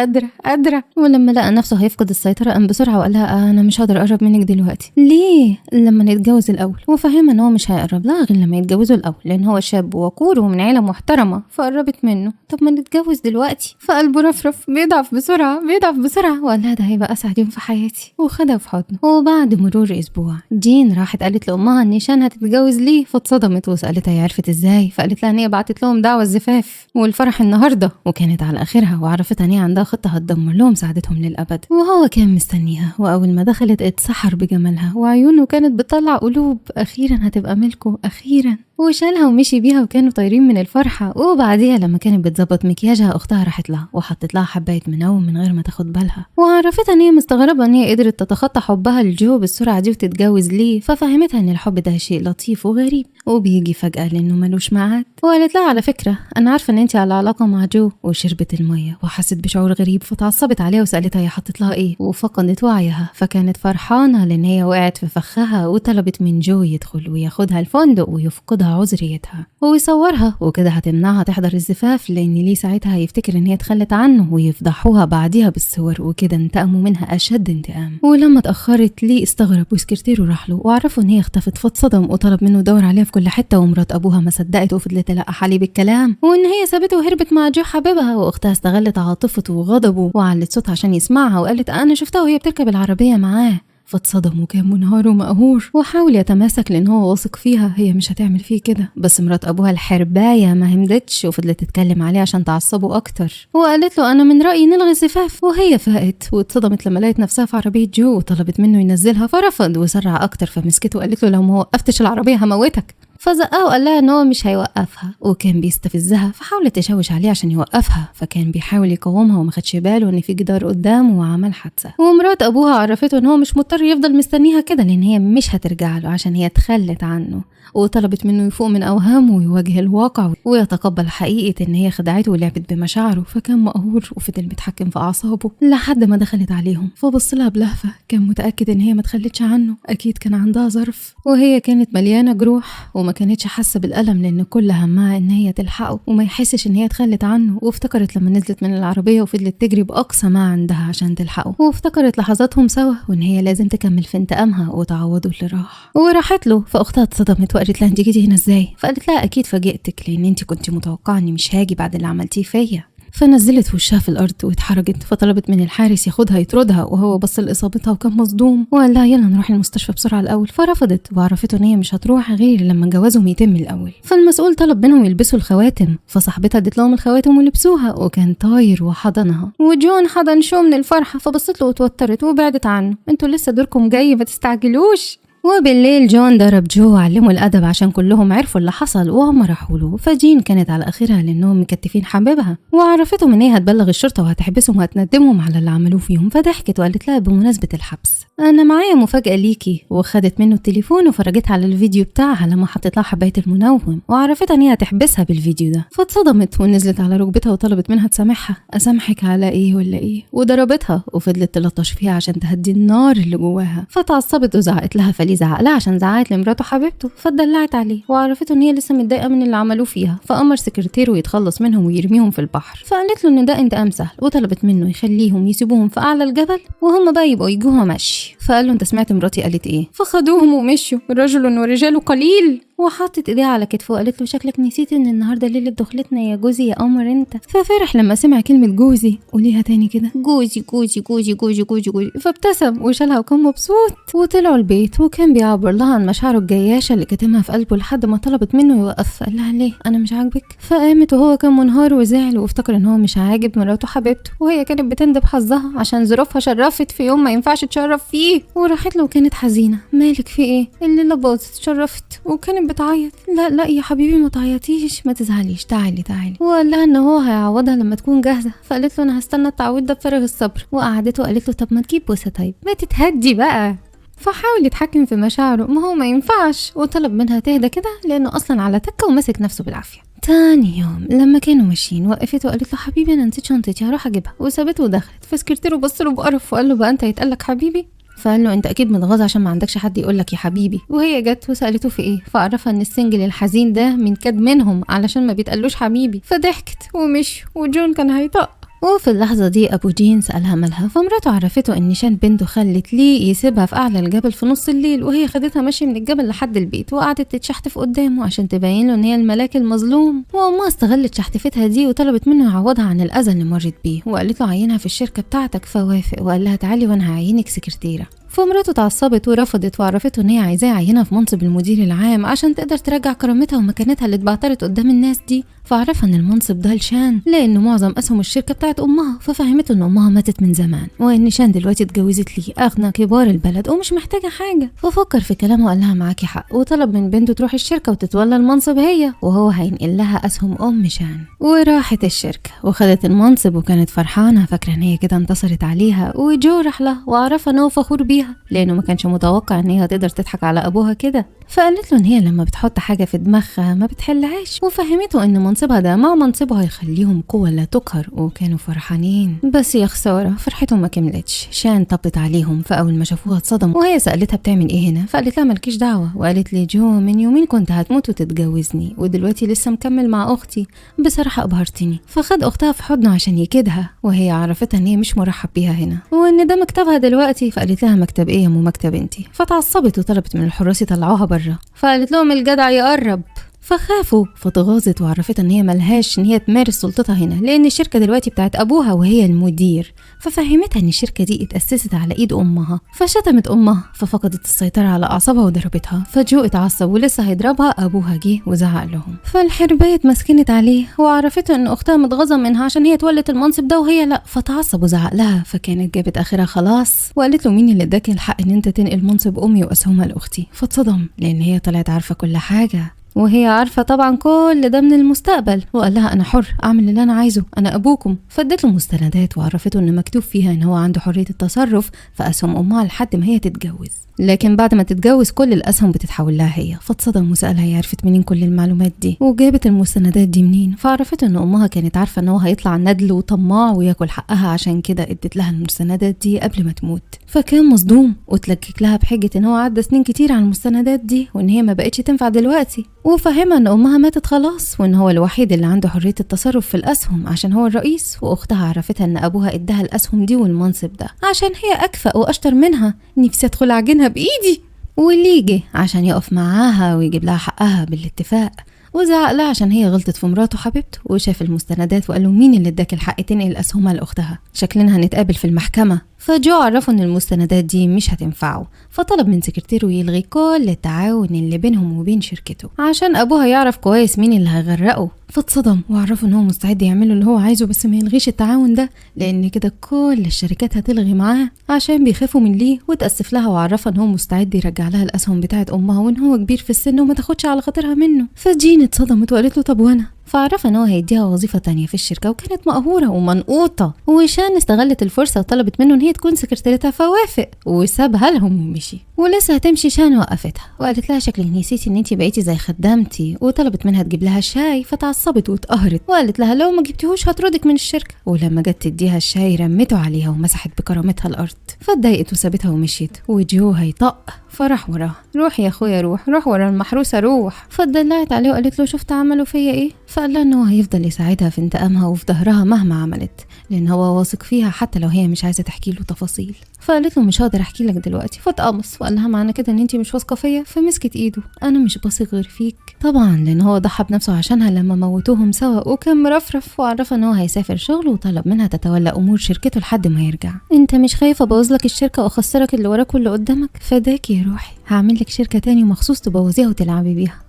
قادره. ولما لقى نفسه هيفقد السيطره قام بسرعه وقال لها انا مش هقدر اقرب منك دلوقتي. ليه؟ لما نتجوز الاول. وفهمها ان هو مش هيقرب لها غير لما يتجوزوا الاول لان هو شاب وقور ومن عيله محترمه. فقربت منه. طب ما نتجوز دلوقتي. فقلبه رفرف بيضعف بسرعه وقال لها ده هيبقى اسعد يوم في حياتي وخدها في حضنه. وبعد مرور اسبوع جين راحت قالت لامها ان شان هتتجوز ليه. فاتصدمت وسالتها هي عرفت ازاي. فقالت لها ان هي بعتت لهم دعوه الزفاف والفرح النهارده وكانت على اخرها وعرفت ان هي عندها خطه هتدمر لهم سعادتهم للابد. وهو كان مستنيها واول ما دخلت اتسحر بجمالها وعيونه كانت بتطلع قلوب. اخيرا هتبقى ملكه اخيرا. وشالها ومشي بيها وكانوا طايرين من الفرحه. وبعديها لما كانت بتظبط مكياجها اختها راحت لها وحطت لها حبايه منوم من غير ما تاخد بالها وعرفتها ان هي مستغربه ان هي قدرت تتخطى حبها لجو بالسرعه دي وتتجوز ليه. ففهمتها ان الحب ده شيء لطيف وغريب وبيجي فجاه لانه ملوش ميعاد. وقالت لها على فكره انا عارفه ان انت على علاقه مع جو. وشربت الميه وحست بشعور غريب فتعصبت عليها وسالتها هي حطت لها ايه وفقدت وعيها. فكانت فرحانه لان هي وقعت في فخها وطلبت من جو يدخل وياخدها الفندق ويفقدها عذريتها ويصورها وكده هتمنعها تحضر الزفاف لان ليه ساعتها هيفتكر ان هي اتخلت عنه ويفضحوها بعديها بالصور وكده انتقموا منها اشد انتقام. ولما اتاخرت ليه استغرب وسكرتيره راح له وعرفوا ان هي اختفت فاتصدم وطلب منه يدور عليها في كل حته. ومرات ابوها ما صدقت وفضلت تلقح عليه بالكلام وان هي سابته وهربت مع جو حبيبها. واختها استغلت عاطفته وغضبه وعلت صوتها عشان يسمعها وقالت انا شفتها وهي بتركب العربيه معاه. فاتصدم وكان منهار ومقهور وحاول يتماسك لان هو واثق فيها هي مش هتعمل فيه كده. بس مرات ابوها الحربايه ما همدتش وفضلت تتكلم عليه عشان تعصبه اكتر وقالت له انا من رايي نلغي الزفاف. وهي فاقت واتصدمت لما لقت نفسها في عربيه جو وطلبت منه ينزلها فرفض وسرع اكتر. فمسكته وقالت له لو ما وقفتش العربيه هموتك. فزقها وقال لها ان هو مش هيوقفها وكان بيستفزها. فحاولت تشوش عليه عشان يوقفها فكان بيحاول يقاومها وما خدش باله ان في جدار قدامه وعمل حادثه. ومرات ابوها عرفته ان هو مش مضطر يفضل مستنيها كده لان هي مش هترجع له عشان هي اتخلت عنه. وطلبت منه يفوق من اوهامه ويواجه الواقع ويتقبل حقيقه ان هي خدعته ولعبت بمشاعره. فكان مقهور وفضل متحكم في اعصابه لحد ما دخلت عليهم. فبص لها بلهفه كان متاكد ان هي ما اتخلتش عنه اكيد كان عندها ظرف. وهي كانت مليانه جروح وما كانتش حاسه بالالم لان كل همها ان هي تلحقه وما يحسش ان هي اتخلت عنه. وافتكرت لما نزلت من العربيه وفضلت تجري باقصى ما عندها عشان تلحقه. وافتكرت لحظاتهم سوا وان هي لازم تكمل في انتقامها وتعوضه اللي راح. وراحت له فاختها اتصدمت وقالت لها انت جيتي هنا ازاي؟ فقالت لها اكيد فاجئتك لان انت كنت متوقعه اني مش هاجي بعد اللي عملتيه فيا. فنزلت وشها في الارض واتحرجت. فطلبت من الحارس ياخدها يطردها وهو بص لاصابتها وكان مصدوم وقال لها يلا نروح المستشفى بسرعه الاول. فرفضت وعرفته ان هي مش هتروح غير لما جوازهم يتم الاول. فالمسؤول طلب منهم يلبسوا الخواتم فصاحبتها ادت لهم الخواتم ولبسوها وكان طاير وحضنها. وجون حضن شو من الفرحه فبصت له وتوترت وبعدت عنه. انتوا لسه دوركم جاي ما تستعجلوش. وبالليل جون ضرب جو وعلمه الأدب عشان كلهم عرفوا اللي حصل وهم راحوا له. فجين كانت على آخرها لأنهم مكتفين حبيبها وعرفتهم إن هي هتبلغ الشرطة وهتحبسهم وهتندمهم على اللي عملوه فيهم. فضحكت وقالت لها بمناسبة الحبس أنا معايا مفاجأة ليكي. وخدت منه التليفون وفرجتها على الفيديو بتاعها لما حطت لها حباية المنوم وعرفتها إن هي هتحبسها بالفيديو ده. فاتصدمت ونزلت على ركبتها وطلبت منها تسامحها. أسامحك على إيه ولا إيه؟ وضربتها وفضلت تلطش فيها عشان تهدي النار اللي جواها. فتعصبت وزعقت لها زعق لها عشان زعقت لمراته حبيبته. فدلعت عليه وعرفته ان هي لسه متضايقه من اللي عملوه فيها. فامر سكرتيره يتخلص منهم ويرميهم في البحر. فقالت له ان ده انتقام سهل وطلبت منه يخليهم يسيبوهم في اعلى الجبل وهم بقى يبقوا يجوها مشي. فقال له انت سمعت مراتي قالت ايه؟ فخدوهم ومشوا، رجل ورجال قليل. وحطت ايديها على كتفه وقالت له شكلك نسيت ان النهارده ليله دخلتنا يا جوزي يا قمر انت. ففرح لما سمع كلمه جوزي، قوليها تاني كده، جوزي جوزي جوزي جوزي جوزي جوزي. فابتسم وشالها وكان مبسوط. وطلعوا البيت وكان بيعبر لها عن مشاعره الجياشه اللي كاتمها في قلبه لحد ما طلبت منه يوقف. قال لها ليه؟ انا مش عاجبك؟ فقامت وهو كان منهار وزعل وافتكر ان هو مش عاجب مراته حبيبته، وهي كانت بتندب حظها عشان ظروفها شرفت في يوم ما ينفعش تشرف فيه. وراحت له وكانت حزينه. مالك في ايه؟ الليله باظت، شرفت. وكانت بتعيط. لا يا حبيبي ما تعيطيش، ما تزعليش، تعالي. وقال لها ان هو هيعوضها لما تكون جاهزه. فقالت له انا هستنى التعويض ده بفارغ الصبر. وقعدته وقالت له طب ما تجيب بوسه طيب، ما تتهدي بقى. فحاول يتحكم في مشاعره، ما هو ما ينفعش، وطلب منها تهدى كده لانه اصلا على تكه ومسك نفسه بالعافيه. تاني يوم لما كانوا ماشيين وقفته وقالت له حبيبي انا نسيت شنطتي هروح اجيبها، وسابته ودخلت. فسكرتيره بص له بقرف وقال له بقى انت هيتقالك حبيبي؟ فقال له انت اكيد متغاظ عشان ما عندكش حد يقول لك يا حبيبي. وهي جت وسالته في ايه، فعرفها ان السنجل الحزين ده من كاد منهم علشان ما بيتقالوش حبيبي. فضحكت ومشي وجون كان هيطق. وفي اللحظة دي أبو جين سألها مالها، فمراته عرفته إن شان بنته خلت ليه يسيبها في أعلى الجبل في نص الليل، وهي خدتها ماشي من الجبل لحد البيت وقعدت تتشحتف قدامه عشان تبين له إن هي الملاك المظلوم. وأمها استغلت شحتفتها دي وطلبت منه يعوضها عن الأذى اللي مرت بيه، وقالت له عينها في الشركة بتاعتك. فوافق وقال لها تعالي وأنا هعينك سكرتيرة. فمراته اتعصبت ورفضت وعرفته ان هي عايزاه يعينها في منصب المدير العام عشان تقدر ترجع كرامتها ومكانتها اللي اتبعترت قدام الناس دي. فعرفها ان المنصب ده لشان لانه معظم اسهم الشركه بتاعت امها. ففهمته ان امها ماتت من زمان وان شان دلوقتي اتجوزت ليه اغنى كبار البلد ومش محتاجه حاجه. ففكر في كلامه وقال لها معاكي حق، وطلب من بنته تروح الشركه وتتولى المنصب هي، وهو هينقل لها اسهم شان. وراحت الشركه وخدت المنصب وكانت فرحانه فاكره ان هي كده انتصرت عليها. وجو راح لها وعرف ان هو فخور بيها لانه ما كانش متوقع ان هي تقدر تضحك على ابوها كده. فقالت له ان هي لما بتحط حاجه في دماغها ما بتحلهاش، وفهمته ان منصبها ده مع منصبه هيخليهم قوه لا تقهر. وكانوا فرحانين. بس يا خساره فرحتهم ما كملتش. شان طبت عليهم، فاول ما شافوها اتصدموا وهي سالتها بتعمل ايه هنا. فقالت لها مالكيش دعوه. وقالت لي جو من يومين كنت هتموت وتتجوزني ودلوقتي لسه مكمل مع اختي، بصراحه ابهرتني. فخد اختها في حضنه عشان يكيدها، وهي عرفتها ان هي مش مرحب بيها هنا وان ده مكتبها دلوقتي. فقالت لها مكتب ايه يا مو مكتب انتي؟ فتعصبت وطلبت من الحراس يطلعوها بره. فقالت لهم الجدع يقرب. فخافوا فتغاظت وعرفت ان هي ملهاش ان هي تمارس سلطتها هنا لان الشركه دلوقتي بتاعت ابوها وهي المدير. ففهمتها ان الشركه دي اتاسست على ايد امها. فشتمت امها ففقدت السيطره على اعصابها وضربتها. فجو اتعصب ولسه هيضربها ابوها جه وزعق لهم. فالحربايه اتمسكنت عليه وعرفته ان اختها متغاظه منها عشان هي تولت المنصب ده وهي لا. فتعصب وزعق لها. فكانت جابت اخرها خلاص وقالت له مين اللي اداك الحق ان انت تنقل منصب امي واسهمها لاختي؟ فاتصدم لان هي طلعت عارفه كل حاجه وهي عارفة طبعا كل ده من المستقبل. وقال لها أنا حر أعمل اللي أنا عايزه، أنا أبوكم. فادت له مستندات وعرفته إن مكتوب فيها إن هو عنده حرية التصرف في أسهم أمها لحد ما هي تتجوز، لكن بعد ما تتجوز كل الأسهم بتتحول لها هي. فاتصدم وسألها هي عرفت منين كل المعلومات دي وجابت المستندات دي منين. فعرفته إن أمها كانت عارفة إن هو هيطلع ندل وطماع وياكل حقها، عشان كده ادت لها المستندات دي قبل ما تموت. فكان مصدوم وتلكك لها بحجة إن هو عدى سنين كتير على المستندات دي وإن هي ما بقتش تنفع دلوقتي. وفهمها ان امها ماتت خلاص وان هو الوحيد اللي عنده حرية التصرف في الاسهم عشان هو الرئيس. واختها عرفتها ان ابوها اداها الاسهم دي والمنصب ده عشان هي اكفأ واشطر منها. نفسي ادخل اعجنها بايدي. واللي يجي عشان يقف معاها ويجيب لها حقها بالاتفاق. وزعق لها عشان هي غلطت في مراته حبيبته. وشاف المستندات وقال له مين اللي اداك الحق تنقل اسهمها لاختها؟ شكلنا هنتقابل في المحكمة. فجو عرفوا ان المستندات دي مش هتنفعه. فطلب من سكرتيره يلغي كل التعاون اللي بينهم وبين شركته عشان ابوها يعرف كويس مين اللي هيغرقه. فاتصدم وعرفوا ان هو مستعد يعمله اللي هو عايزه بس ما يلغيش التعاون ده لان كده كل الشركات هتلغي معاه عشان بيخافوا من ليه. وتأسف لها وعرفها ان هو مستعد يرجع لها الاسهم بتاعت امها وان هو كبير في السن وما تاخدش على خاطرها منه. فجين اتصدمت وقالت له طب وانا؟ فعرف ان هو هيديها وظيفة تانية في الشركة وكانت مقهورة ومنقوطة. وشان استغلت الفرصة وطلبت منه ان هي تكون سكرتيرتها فوافق وسابها لهم ومشي. ولسه هتمشي شان وقفتها وقالت لها شكلك نسيتي ان انتي بقيتي زي خدامتي. وطلبت منها تجيب لها الشاي فتعصبت واتقهرت وقالت لها لو ما جبتيهوش هطردك من الشركة. ولما جت تديها الشاي رمته عليها ومسحت بكرامتها الارض. فاتضايقت وسابتها ومشيت. وجو هيطق فراح وراها. روح يا اخويا روح ورا المحروسة روح. فاتدلعت عليه وقالت له شفت عملوا فيا ايه؟ فقال لها إنه هيفضل يساعدها في انتقامها وفي ظهرها مهما عملت، لأن هو واثق فيها حتى لو هي مش عايزة تحكي له تفاصيل. فقالت له مش هقدر أحكي لك دلوقتي، فاتقمص وقال لها معنى كده إن أنتي مش واثقة فيا؟ فمسكت إيده، أنا مش بثق غير فيك طبعا، لأن هو ضحى بنفسه عشانها لما موتوهم سوا وكان مرفرف، وعرفها إن هو هيسافر شغل وطلب منها تتولى أمور شركته لحد ما يرجع. أنت مش خايفة أبوظ لك الشركة وأخسرك اللي وراك واللي قدامك؟ فداك يا روحي، هعمل لك شركة تاني مخصوص تبوظيها وتلعبي بيها.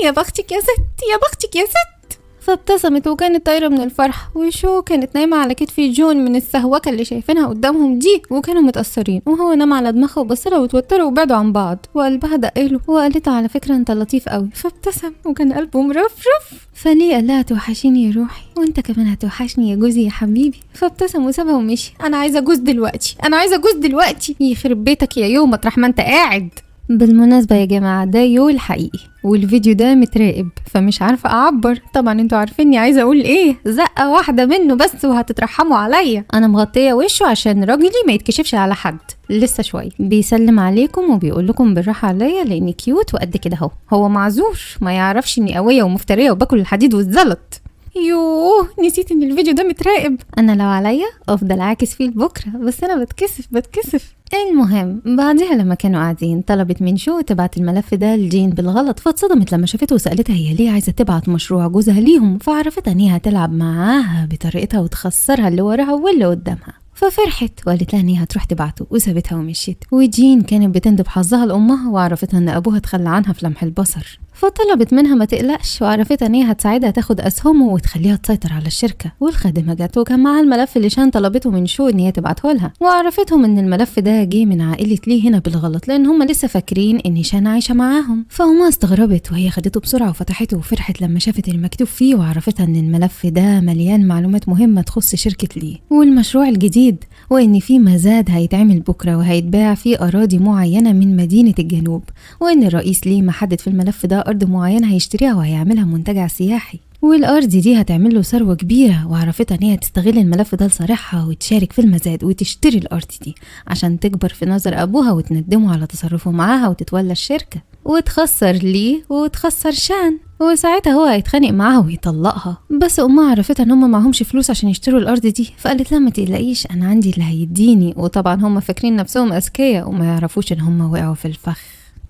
يا بختك يا ست، يا بختك يا ست. فابتسمت وكانت طايرة من الفرح، وشو كانت نايمة على كتف جون من السهوكة اللي شايفينها قدامهم دي، وكانوا متأثرين، وهو نام على دماغها وبصلها وتوتروا وبعدوا عن بعض، وقلبها دقله وقالت على فكرة انت لطيف قوي، فابتسم وكان قلبه مرفرف. فليه قال لها توحشيني يا روحي، وانت كمان هتوحشني يا جوزي يا حبيبي. فابتسم وسابها ومشي. انا عايزة جوز دلوقتي، انا عايزة جوز دلوقتي. يخرب بيتك يا يوم مطرح ما انت قاعد. بالمناسبة يا جماعة ده يو الحقيقي، والفيديو ده متراقب، فمش عارفة اعبر. طبعا انتوا عارفيني عايزة اقول ايه، زقة واحدة منه بس وهتترحموا عليا. انا مغطية وشه عشان راجلي ما يتكشفش على حد، لسه شوية بيسلم عليكم وبيقول لكم بالراحة عليا لاني كيوت وقد كده اهو. هو معذور، ما يعرفش اني قوية ومفترية وباكل الحديد والزلط. يوه نسيت ان الفيديو ده متراقب. انا لو عليا افضل عاكس فيه لبكره، بس انا بتكسف. المهم بعدها لما كانوا قاعدين طلبت من شو تبعت الملف ده لجين بالغلط، فاتصدمت لما شافته وسألتها هي ليه عايزة تبعت مشروع جوزها ليهم، فعرفتها ان هي هتلعب معاها بطريقتها وتخسرها اللي وراها واللي قدامها. ففرحت وقالت لها ان هي هتروح تبعته وسابتها ومشيت. وجين كانت بتندب حظها لامها وعرفتها ان ابوها تخلى عنها في لمح البصر، فطلبت منها ما تقلقش، وعرفتها ان هي هتساعدها تاخد اسهمه وتخليها تسيطر على الشركه. والخادمه جت وكان معاها الملف اللي شان طلبته من شو ان هي تبعته لها، وعرفتهم ان الملف ده جه من عائله ليه هنا بالغلط، لان هم لسه فاكرين ان شان عايشه معاهم. فهما استغربت وهي خدته بسرعه وفتحته وفرحت لما شافت المكتوب فيه، وعرفتها ان الملف ده مليان معلومات مهمه تخص شركه ليه والمشروع الجديد، وان في مزاد هيتعمل بكره وهيتباع فيه اراضي معينه من مدينه الجنوب، وان الرئيس ليه محدد في الملف ده ارض معينه هيشتريها وهيعملها منتجع سياحي، والارض دي هتعمل له ثروه كبيره. وعرفتها ان هي تستغل الملف ده لصالحها وتشارك في المزاد وتشتري الارض دي عشان تكبر في نظر ابوها وتندمه على تصرفه معاها وتتولى الشركه وتخسر ليه وتخسر شان، وساعتها هو هيتخانق معاها ويطلقها. بس امها عرفتها ان هم معهمش فلوس عشان يشتروا الارض دي، فقالت لها ما تقلقيش انا عندي اللي هيديني. وطبعا هم فاكرين نفسهم اذكياء وما يعرفوش ان هم وقعوا في الفخ،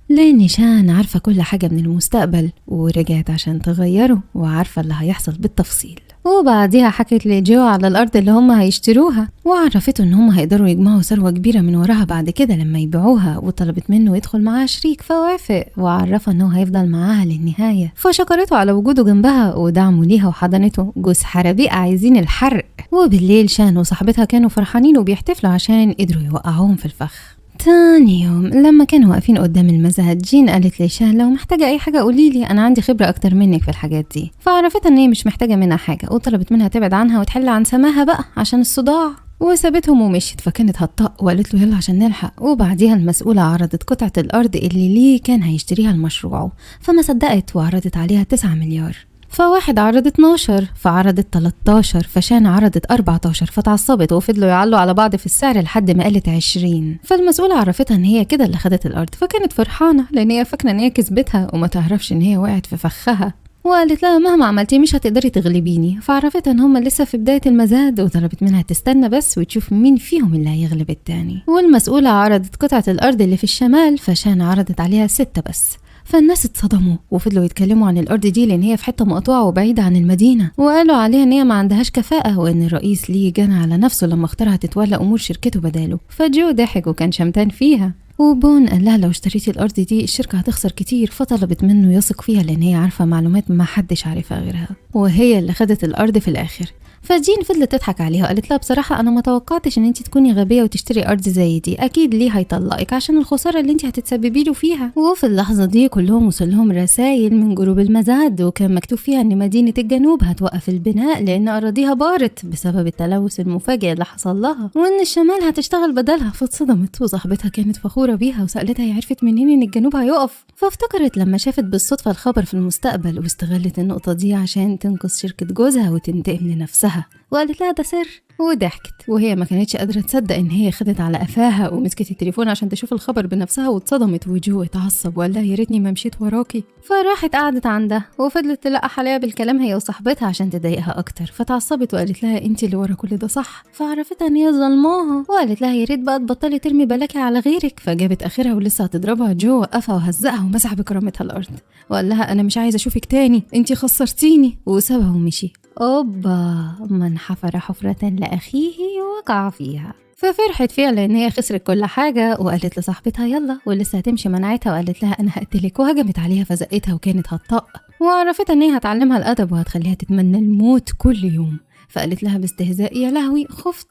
لأن شان عارفة كل حاجة من المستقبل ورجعت عشان تغيره وعارفة اللي هيحصل بالتفصيل. وبعديها حكت لجو على الأرض اللي هم هيشتروها، وعرفته ان هم هيقدروا يجمعوا ثروة كبيرة من وراها بعد كده لما يبيعوها، وطلبت منه يدخل معاها شريك فوافق، وعرفها انه هيفضل معاها للنهاية. فشكرته على وجوده جنبها ودعمه ليها وحضنته. جوز حرابيق عايزين الحرق. وبالليل شان وصاحبتها كانوا فرحانين وبيحتفلوا عشان قدروا يوقعوهم في الفخ. تاني يوم لما كانوا واقفين قدام المزاد، جين قالت لشان لو محتاجة أي حاجة قوليلي، أنا عندي خبرة أكتر منك في الحاجات دي. فعرفتها إن هي مش محتاجة منها حاجة، وطلبت منها تبعد عنها وتحل عن سماها بقى عشان الصداع، وسابتهم ومشيت. فكانت هتطق وقالت له يلا عشان نلحق. وبعديها المسؤولة عرضت قطعة الأرض اللي ليه كان هيشتريها لمشروعه، فما صدقت وعرضت عليها 9 مليار. فواحد عرض 12، فعرضت 13، فشان عرضت 14، فتعصبت وفضلوا يعلوا على بعض في السعر لحد ما قالت 20. فالمسؤولة عرفتها ان هي كده اللي خدت الارض، فكانت فرحانة لان هي فاكرة ان هي كسبتها وما تعرفش ان هي وقعت في فخها، وقالت لها مهما عملتي مش هتقدري تغلبيني. فعرفتها ان هم لسه في بداية المزاد، وطلبت منها تستنى بس وتشوف مين فيهم اللي هيغلب التاني. والمسؤولة عرضت قطعة الارض اللي في الشمال، فشان عرضت عليها 6 بس. فالناس اتصدموا وفضلوا يتكلموا عن الارض دي لان هي في حته مقطوعه وبعيده عن المدينه، وقالوا عليها ان هي ما عندهاش كفاءه، وان الرئيس ليه جنى على نفسه لما اختارها تتولى امور شركته بداله. فجو ضحك وكان شمتان فيها. وبون قال لها لو اشتريتي الارض دي الشركه هتخسر كتير، فطلبت منه يثق فيها لان هي عارفه معلومات ما حدش عارفها غيرها، وهي اللي خدت الارض في الاخر. فجين فضلت تضحك عليها وقالت لها بصراحه انا ما توقعتش ان انت تكوني غبيه وتشتري ارض زي دي، اكيد ليه هيطلقك عشان الخساره اللي انت هتتسببي له فيها. وفي اللحظه دي كلهم وصل لهم رسائل من جروب المزاد، وكان مكتوب فيها ان مدينه الجنوب هتوقف البناء لان اراضيها بارت بسبب التلوث المفاجئ اللي حصل لها، وان الشمال هتشتغل بدلها. فاتصدمت، وصاحبتها كانت فخوره بيها وسالتها هي عرفت منين ان الجنوب هيقف. فافتكرت لما شافت بالصدفه الخبر في المستقبل، واستغلت النقطه دي عشان تنقذ شركه جوزها وتنتقم لنفسها وشها وقالت لها ده سر، وضحكت وهي ما كانتش قادرة تصدق ان هي خدت على قفاها ومسكت التليفون عشان تشوف الخبر بنفسها واتصدمت، وجو اتعصب وقال لها يا ريتني ما مشيت وراكي. فراحت قعدت عندها وفضلت تلقح عليها بالكلام هي وصاحبتها عشان تضايقها اكتر، فتعصبت وقالت لها انت اللي ورا كل ده صح، فعرفتها ان هي ظلماها وقالت لها يا ريت بقى تبطلي ترمي بلاكي على غيرك. فجابت اخرها ولسه هتضربها، جو وقفها وهزقها ومسح بكرامتها الارض وقال لها انا مش عايزه اشوفك تاني، انت خسرتيني، وسابها ومشي. اوبا، من حفر حفرة لأخيه وقع فيها. ففرحت فيها لان هي خسرت كل حاجة وقالت لصاحبتها يلا، ولسه هتمشي منعتها وقالت لها انا هقتلك، وهجمت عليها فزقتها وكانت هتطق، وعرفتها ان هي هتعلمها الادب وهتخليها تتمنى الموت كل يوم. فقالت لها باستهزاء يا لهوي خفت،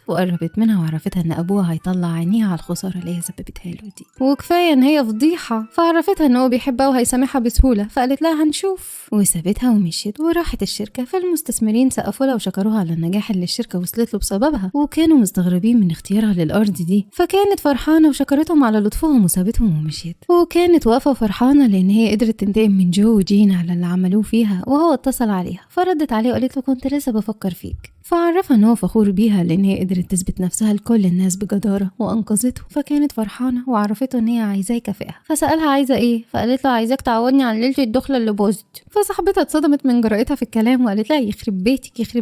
وقربت منها وعرفتها ان ابوها هيطلع عينيها على الخساره اللي هي سببتها له دي، وكفايه ان هي فضيحه. فعرفتها ان هو بيحبها وهيسامحها بسهوله، فقالت لها هنشوف، وسابتها ومشيت وراحت الشركه. فالمستثمرين سقفوا لها وشكروها على النجاح اللي الشركه وصلت له بسببها، وكانوا مستغربين من اختيارها للارض دي، فكانت فرحانه وشكرتهم على لطفهم وسابتهم ومشيت. وكانت واقفه فرحانه لان هي قدرت تنتقم من جو وجين على اللي عملوه فيها، وهو اتصل عليها فردت عليه وقالت له كنت لسه بفكر فيك. فعرفها ان هو فخور بيها لان هي قدرت تثبت نفسها لكل الناس بجداره وانقذته، فكانت فرحانه وعرفته ان هي عايزاه يكافئها. فسالها عايزه ايه، فقالت له عايزاك تعوضني عن ليله الدخله اللي باظت. فصاحبتها اتصدمت من جرأتها في الكلام وقالت لها يخرب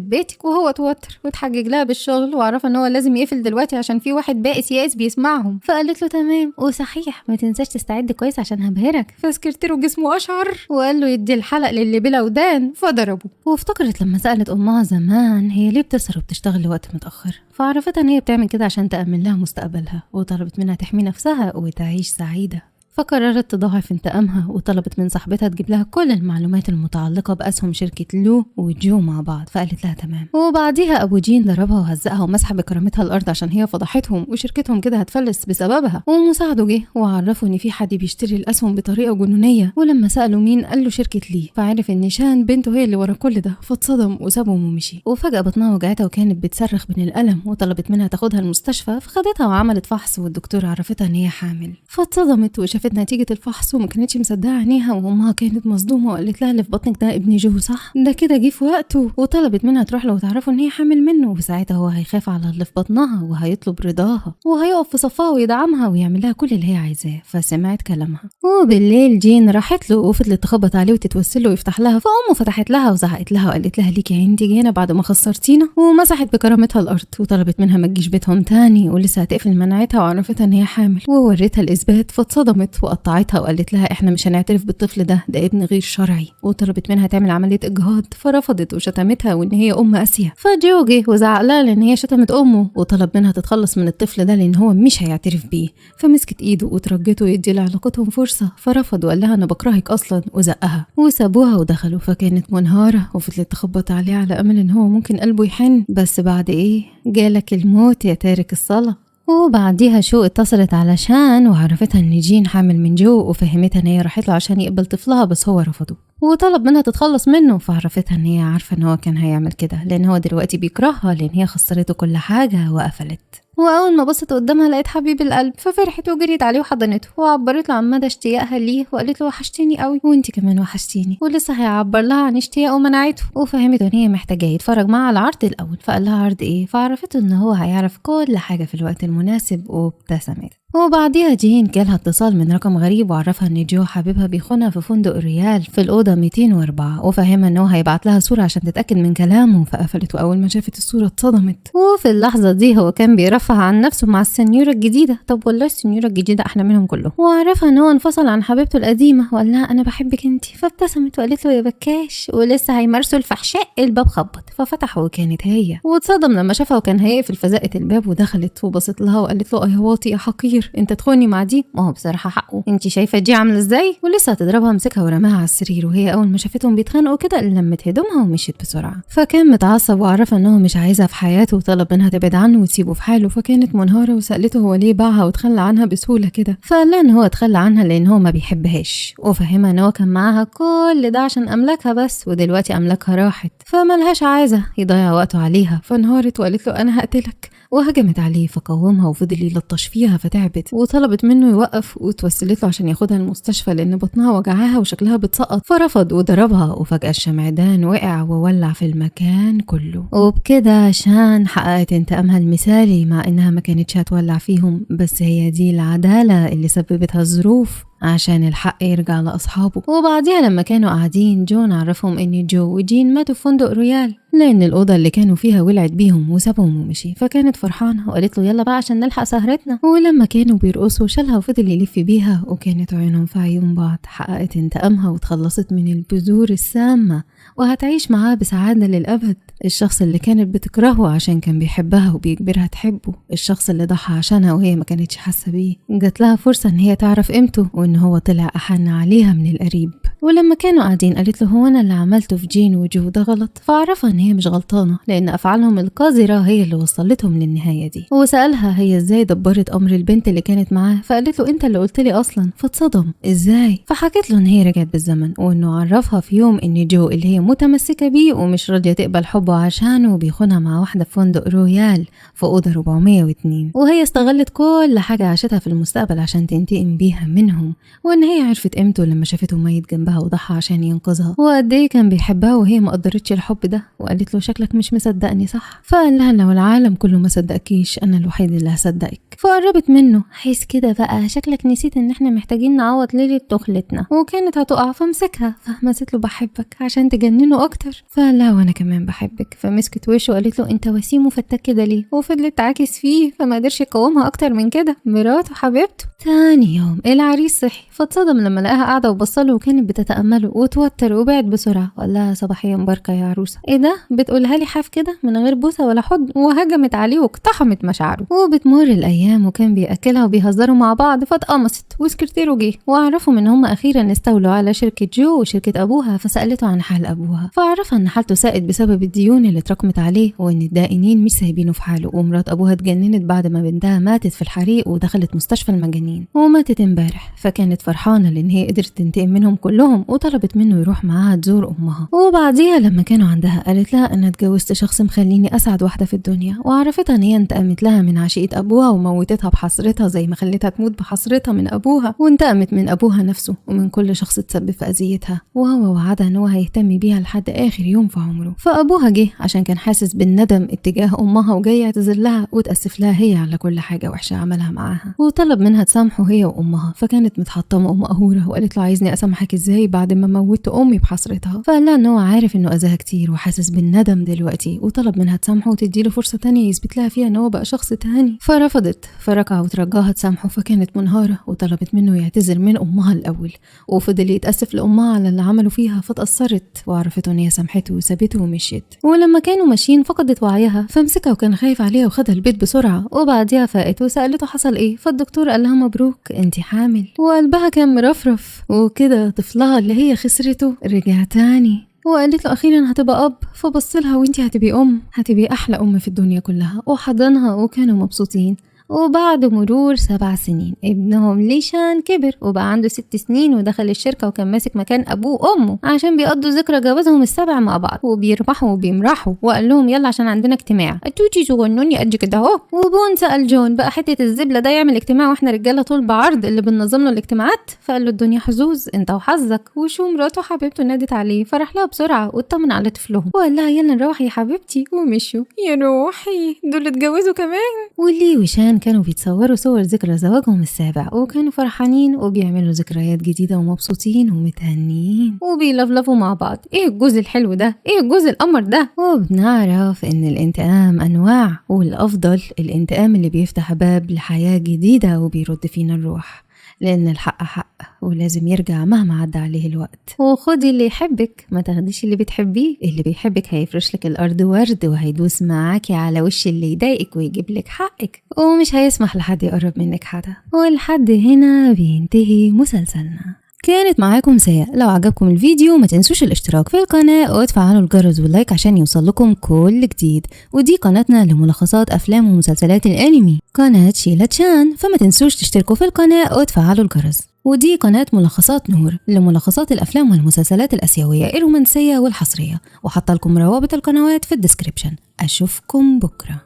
بيتك، وهو توتر وتحجج لها بالشغل، وعرفها ان هو لازم يقفل دلوقتي عشان في واحد بائس يائس بيسمعهم. فقالت له تمام، وصحيح ما تنساش تستعد كويس عشان هبهرك. فسكرتيره جسمه اشعر وقال له يدي الحلق للي بلا ودان، فضربه. وافتكرت لما سالت امها زمان هي ليه بتسهر وبتشتغل لوقت متاخر، فعرفتها ان هي بتعمل كده عشان تامن لها مستقبلها، وطلبت منها تحمي نفسها وتعيش سعيده. فقررت تضاعف انتقامها وطلبت من صاحبتها تجيب لها كل المعلومات المتعلقة بأسهم شركة لو وجو مع بعض، فقالت لها تمام. وبعديها أبو جين ضربها وهزقها ومسح بكرامتها الأرض عشان هي فضحتهم وشركتهم كده هتفلس بسببها. ومساعده جه وعرفوا إن في حد بيشتري الأسهم بطريقة جنونية، ولما سألوا مين قال له شركة لي، فعرف إن شان بنته هي اللي ورا كل ده، فاتصدم وسابهم ومشي. وفجأة بطنها وجعتها وكانت بتصرخ من الألم، وطلبت منها تاخدها المستشفى، فخدتها وعملت فحص والدكتور عرفتها إن هي حامل. فاتصدمت وشافت نتيجة الفحص وما كانتش مصدقة عينيها، وامها كانت مصدومة وقالت لها اللي في بطنك ده ابن جو صح؟ ده كده جه في وقته. وطلبت منها تروح له وتعرفوا ان هي حامل منه، وساعتها هو هيخاف على اللي في بطنها وهيطلب رضاها وهيقف في صفها ويدعمها ويعمل لها كل اللي هي عايزاه. فسمعت كلامها. وبالليل جين راحت له وفضلت تخبط عليه وتتوسل له ويفتح لها، فامه فتحت لها وزعقت لها وقالت لها ليكي انت جينا بعد ما خسرتينا، ومسحت بكرامتها الارض وطلبت منها ما تجيش بيتهم تاني، ولسه هتقفل مناعتها وعرفتها ان هي حامل، ووريتها الاثبات فاتصدمت وقطعتها وقالت لها احنا مش هنعترف بالطفل ده ابن غير شرعي. وطلبت منها تعمل عمليه اجهاض فرفضت وشتمتها وان هي ام قاسيه. فجو جه وزعق لها لان هي شتمت امه، وطلب منها تتخلص من الطفل ده لان هو مش هيعترف بيه. فمسكت ايده وترجته يدي لعلاقتهم فرصه، فرفض وقال لها انا بكرهك اصلا وزقها، وسابوها ودخلوا. فكانت منهاره وفضلت تخبط عليه على امل ان هو ممكن قلبه يحن، بس بعد ايه جالك الموت يا تارك الصلاه. وبعديها شو اتصلت على شان وعرفتها ان جين حامل من جو، وفهمتها ان هي راحت له عشان يقبل طفلها بس هو رفضه، وطلب منها تتخلص منه. فعرفتها ان هي عارفه ان هو كان هيعمل كده لان هو دلوقتي بيكرهها لان هي خسرته كل حاجه وقفلت. واول ما بصت قدامها لقيت حبيب القلب، ففرحت وجريت عليه وحضنته وعبرت له عن مدى اشتياقها ليه، وقالت له وحشتيني قوي وانتي كمان وحشتيني، ولسه هيعبر لها عن اشتياقه ومناعته. وفهمته ان هي محتاجه يتفرج معاها على العرض الاول، فقال لها عرض ايه، فعرفته ان هو هيعرف كل حاجه في الوقت المناسب وابتسمت. وبعديها جين جالها اتصال من رقم غريب وعرفها ان جو حبيبها بيخونها في فندق الريال في الأوضة 204، وفهمها ان هو هيبعت لها صورة عشان تتأكد من كلامه. فقفلت، واول ما شافت الصورة اتصدمت. وفي اللحظة دي هو كان بيرفه عن نفسه مع السنيورة الجديدة. طب والله السنيورة الجديدة احلى منهم كلهم. وعرفها ان هو انفصل عن حبيبته القديمة وقال لها انا بحبك انتي. فابتسمت وقالت له يا بكاش، ولسه هيمارسوا الفحشاء. الباب خبط ففتح وكانت هي، واتصدم لما شافها وكان هيقفل، فزقت الباب ودخلت وبصت لها وقالت له يا واطي يا حقير، انت تخوني مع دي؟ ما هو بصراحه حقه، انت شايفه دي عامله ازاي؟ ولسه هتضربها مسكها ورماها على السرير، وهي اول ما شافتهم بيتخانقوا كده لمت هدومها ومشيت بسرعه. فكان متعصب وعرفها انه مش عايزها في حياته وطلب منها تبعد عنه وتسيبه في حاله. فكانت منهاره وسالته هو ليه باعها وتخلى عنها بسهوله كده، فقال لها ان هو اتخلى عنها لان هو ما بيحبهاش، وفهمها ان هو كان معاها كل ده عشان املاكها بس، ودلوقتي املاكها راحت فملهاش عايزه يضيع وقته عليها. فانهارت وقالت له انا هقتلك، وهجمت عليه فقاومها وفضل يلطش فيها فتعبت وطلبت منه يوقف وتوسلت له عشان ياخدها المستشفى لأن بطنها وجعاها وشكلها بتسقط، فرفض وضربها وفجأة الشمعدان وقع وولع في المكان كله. وبكده شان حققت انتقامها المثالي مع إنها ما كانتش هتولع فيهم، بس هي دي العدالة اللي سببتها الظروف عشان الحق يرجع لأصحابه. وبعديها لما كانوا قاعدين جون عرفهم إن جو وجين ماتوا في فندق رويال لأن الأوضة اللي كانوا فيها ولعت بيهم وسابهم ومشي، فكانت فرحانة وقالت له يلا بقى عشان نلحق سهرتنا. ولما كانوا بيرقصوا شالها وفضل يلف بيها وكانت عيونهم في عيون بعض. حققت انتقامها وتخلصت من البذور السامة وهتعيش معاه بسعادة للأبد. الشخص اللي كانت بتكرهه عشان كان بيحبها وبيجبرها تحبه، الشخص اللي ضحى عشانها وهي ما كانتش حاسة بيه، جات لها فرصة ان هي تعرف قيمته وان هو طلع أحن عليها من القريب. ولما كانوا قاعدين قالت له هو انا اللي عملته في جين وجو ده غلط، فعرفها ان هي مش غلطانة لان افعالهم القذرة هي اللي وصلتهم للنهاية دي. وسألها هي ازاي دبرت امر البنت اللي كانت معاه، فقالت له انت اللي قلت لي اصلا، فاتصدم ازاي. فحكت له ان هي رجعت بالزمن وانه عرفها في يوم ان جو اللي هي متمسكة بيه ومش راضية تقبل حبه عشانه بيخونها مع واحدة في فندق رويال في أوضة 402، وهي استغلت كل حاجة عاشتها في المستقبل عشان تنتقم بيها منهم، وان هي عرفت قيمته لما شافته ميت جنبها وضحى عشان ينقذها، وقد ايه كان بيحبها وهي ما قدرتش الحب ده. وقالت له شكلك مش مصدقني صح؟ فقال لها لو العالم كله ما صدقكيش انا الوحيد اللي هصدقك. فقربت منه حيث كده بقى شكلك نسيت ان احنا محتاجين نعوض ليلة دخلتنا، وكانت هتقع فمسكها فهمست له بحبك عشان تجننه اكتر. فقال لها وانا كمان بحبك. فمسكت وشه وقالت له انت وسيم وفتك كده ليه، وفضلت تعاكس فيه فما قدرش يقاومها اكتر من كده، مراته حبيبته. تاني يوم العريس صحي فاتصدم لما لقاها قاعده وبصله وكانت بتتامله وتوتر وبعد بسرعه وقال لها صباحيه مباركه يا عروسه. ايه ده بتقولها لي حاف كده من غير بوسه ولا حضن، وهجمت عليه واقتحمت مشاعره. وبتمر الايام وكان بياكلها وبيهزروا مع بعض فاتقمصت وسكرتيره جه وعرفهم ان هم اخيرا استولوا على شركه جو وشركه ابوها، فسالته عن حال ابوها فعرفها ان حالته ساءت بسبب الديون اللي اتراكمت عليه وان الدائنين مش سايبينه في حاله، ومرات ابوها اتجننت بعد ما بنتها ماتت في الحريق ودخلت مستشفى المجانين وماتت امبارح. فكانت فرحانه لان هي قدرت تنتقم منهم كلهم وطلبت منه يروح معاها تزور امها. وبعديها لما كانوا عندها قالت لها انا اتجوزت شخص مخليني اسعد واحده في الدنيا، وعرفتها ان هي انتقمت لها من عشيقه ابوها وموتتها بحسرتها زي ما خلتها تموت بحسرتها من ابوها، وانتقمت من ابوها نفسه ومن كل شخص تسبب في اذيتها، وهو وعدها ان هو هيهتم بيها لحد اخر يوم في عمره. فابوها جه عشان كان حاسس بالندم اتجاه امها وجاي يعتذر لها وتاسف لها هي على كل حاجه وحشه عملها معاها، وطلب منها تسامحه هي وامها. فكانت متحطمه ومقهوره وقالت له عايزني اسامحك ازاي بعد ما موتت امي بحسرتها. فقال لها ان هو عارف انه اذاها كتير وحاسس بالندم دلوقتي، وطلب منها تسامحه وتديله فرصه تانية يثبت لها فيها ان هو بقى شخص تاني. فرفضت فركع وترجاها تسامحه، فكانت منهاره وطلبت منه يعتذر من امها الاول، وفضل يتاسف لامها على اللي عملوا فيها فتاثرت وعرفته ان هي سامحته وسابته ومشيت. ولما كانوا ماشيين فقدت وعيها فمسكها وكان خايف عليها وخدها البيت بسرعه، وبعديها فاقت وسالته حصل ايه، فالدكتور قال لها مبروك انت حامل، وقلبها كان مرفرف. وكده طفلها اللي هي خسرته رجع تاني وقالت له اخيرا هتبقى اب. فبصلها وانتي هتبقي ام، هتبقي احلى ام في الدنيا كلها، وحضنها وكانوا مبسوطين. وبعد مرور 7 سنين ابنهم ليشان كبر وبقى عنده 6 سنين ودخل الشركة وكان ماسك مكان أبوه وأمه عشان بيقضوا ذكرى جوازهم ال7 مع بعض وبيربحوا وبيمرحوا. وقال لهم يلا عشان عندنا اجتماع، التوتي صغنوني قد كده اهو. وبون سأل جون بقى حتة الزبلة ده يعمل اجتماع واحنا رجالة طول بعرض اللي بننظم له الاجتماعات؟ فقال له الدنيا حظوظ انت وحظك. وشو مراته حبيبته نادت عليه فرح لها بسرعة واطمن على طفلهم وقال لها يلا نروح يا حبيبتي، ومشوا. يا روحي دول اتجوزوا كمان. واللي وشان كانوا بيتصوروا صور ذكرى زواجهم ال7 وكانوا فرحانين وبيعملوا ذكريات جديدة ومبسوطين ومتهنين وبيلفلفوا مع بعض. ايه الجوز الحلو ده، ايه الجوز القمر ده. وبنعرف ان الانتقام انواع، والافضل الانتقام اللي بيفتح باب لحياة جديدة وبيرد فينا الروح، لأن الحق حق ولازم يرجع مهما عدى عليه الوقت. وخدي اللي يحبك ما تاخديش اللي بتحبيه، اللي بيحبك هيفرش لك الأرض ورد وهيدوس معاكي على وش اللي يضايقك ويجيب لك حقك، ومش هيسمح لحد يقرب منك حدا. ولحد هنا بينتهي مسلسلنا. كانت معاكم سيا. لو عجبكم الفيديو ما تنسوش الاشتراك في القناة وتفعلوا الجرس واللايك عشان يوصل لكم كل جديد. ودي قناتنا لملخصات افلام ومسلسلات الانمي، قناة شيلا تشان، فما تنسوش تشتركوا في القناة وتفعلوا الجرس. ودي قناة ملخصات نور لملخصات الافلام والمسلسلات الاسيوية الرومانسية والحصرية، وحط لكم روابط القنوات في الديسكريبشن. اشوفكم بكرة.